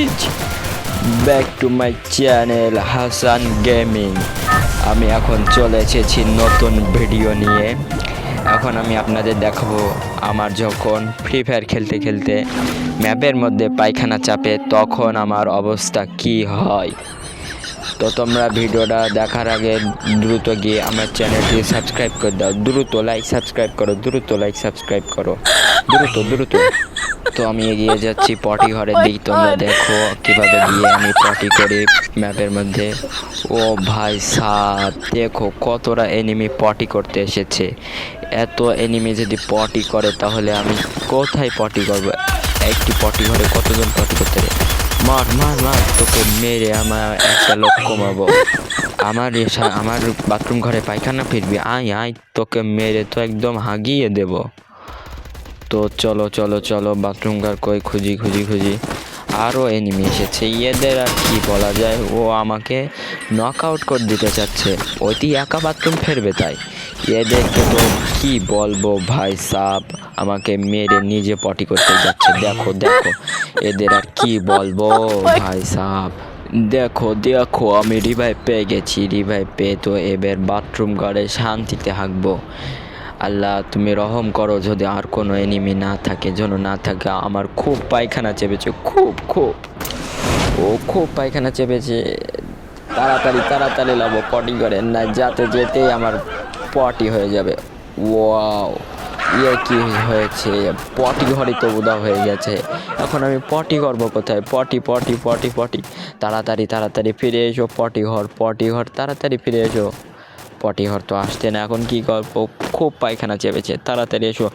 Guys, back to my channel Hasan gaming. আমি এখন চলে এসেছি নতুন ভিডিও নিয়ে। এখন আমি আপনাদের দেখাবো আমার যখন ফ্রি ফায়ার খেলতে খেলতে ম্যাপের মধ্যে পায়খানা চাপে তখন আমার অবস্থা কি হয়। তো তোমরা ভিডিওটা দেখার আগে দ্রুত গিয়ে আমার চ্যানেলটি সাবস্ক্রাইব করে দাও, দ্রুত লাইক সাবস্ক্রাইব করো, দ্রুত লাইক সাবস্ক্রাইব করো, দ্রুত দ্রুত। তো আমি এগিয়ে যাচ্ছি পটি ঘরের দিক। তোমরা দেখো কিভাবে গিয়ে আমি পটি করি ম্যাপের মধ্যে। ও ভাই সাব, দেখো কতটা এনিমি পটি করতে এসেছে। এত এনিমি যদি পটি করে তাহলে আমি কোথায় পটি করব? একটি পটি ঘরে কতজন পটি করতে রে? মার মার মার, তোকে মেরে আমার একটা লোক কমাবো। আমার বাথরুম ঘরে পায়খানা ফিরবি, আয় আয়, তোকে মেরে তো একদম হাগিয়ে দেব। তো চলো চলো চলো, বাথরুম ঘর কই খুঁজি খুঁজি খুঁজি। আরও এনিমি এসেছে, এদের আর কি বলা যায়। ও আমাকে নক আউট করে দিতে চাচ্ছে, ওইটি একা বাথরুম ফেরবে তাই। এদেরকে তো কি বলবো ভাই সাব, আমাকে মেরে নিজে পটি করতে যাচ্ছে। দেখো দেখো, এদের আর কি বলবো ভাই সাব। দেখো দেখো, আমি রিভাইভ পেয়ে গেছি। রিভাইভ পেয়ে তো এবার বাথরুম ঘরে শান্তিতে হাঁকবো। আল্লাহ তুমি রহম করো, যদি আর কোনো এনিমি না থাকে, যেন না থাকে। আমার খুব পায়খানা চেপেছে, খুব পায়খানা চেপেছে। তাড়াতাড়ি তাড়াতাড়ি লাবো পটি করে, না যাতে যেতেই আমার পটি হয়ে যাবে। ওয়াও, কি হয়েছে? পটি ঘরই তো উদা হয়ে গেছে। এখন আমি পটি করবো কোথায়? পটি পটি পটি পটি, তাড়াতাড়ি তাড়াতাড়ি ফিরে এসো পটি ঘর তাড়াতাড়ি ফিরে এসো। পটি ঘর তো আসছে না, এখন কি করবো? খুব পায়খানা চেপেছে, তাড়াতাড়ি এসো।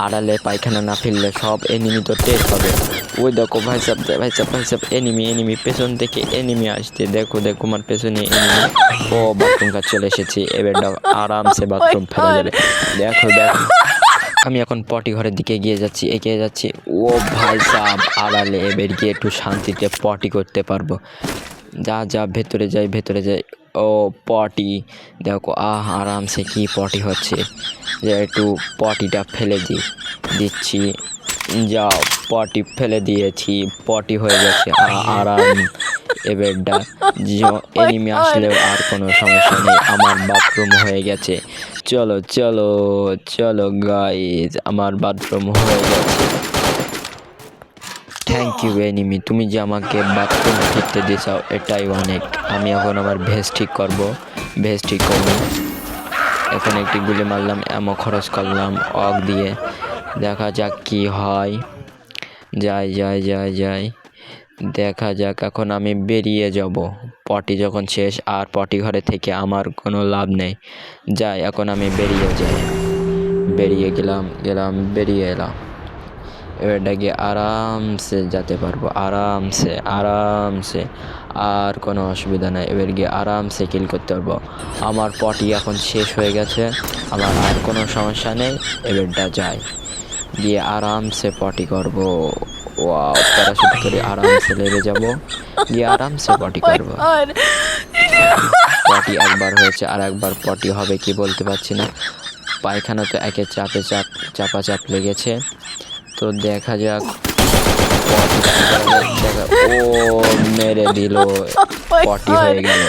আড়ালে পায়খানা না ফেললে সব এনিমি তো টের পাবে। ওই দেখো ভাই সাব, এনিমি পেছন থেকে এনিমি আসছে। দেখো দেখো আমার পেছনে এনিমি। ও বাথরুম কাজ চলে এসেছি, এবার আরামসে বাথরুম ফেলা যাবে। দেখো দেখো, আমি এখন পটি ঘরের দিকে এগিয়ে যাচ্ছি। ও ভাই সাব, আড়ালে এবার গিয়ে একটু শান্তিতে পটি করতে পারবো। যা ভেতরে যাই। ও পটি, দেখো আরামসে কি পটি হচ্ছে। যে একটু পটিটা ফেলে দিচ্ছি। যাও, পটি ফেলে দিয়েছি, পটি হয়ে গেছে আরাম। এবারটা এনিমি আসলেও আর কোনো সমস্যা নেই, আমার বাথরুম হয়ে গেছে। চলো চলো চলো গাইজ, আমার বাথরুম হয়ে গেছে। থ্যাংক ইউ এনিমি, তুমি যে আমাকে বাথরুমে ফিরতে দিয়েছো এটাই অনেক। আমি এখন আমার ভেজ ঠিক করবো। এখন একটি গুলি মারলাম, এমন খরচ করলাম অগ দিয়ে। দেখা যাক কি হয়। যাই দেখা যাক। এখন আমি বেরিয়ে যাব, পটি যখন শেষ আর পটি ঘরে থেকে আমার কোনো লাভ নেই। এখন আমি বেরিয়ে এলাম। এবারটা গিয়ে আরামসে যেতে পারবো, আরামসে আর কোনো অসুবিধা নাই। এবার গিয়ে আরামসে কিল করতে পারবো। আমার পটি এখন শেষ হয়ে গেছে, আমার আর কোনো সমস্যা নেই। এবারটা গিয়ে আরামসে পটি করবো। ওয়াও, প্যারাশুট করে আরামসে লেগে যাব, গিয়ে আরামসে পটি করবো। পটি একবার হয়েছে, আর একবার পটি হবে কি বলতে পারছি না। পায়খানা তো একে চাপ লেগেছে। তো দেখা যাক। ও মেরে দিল, পটি হয়ে গেল।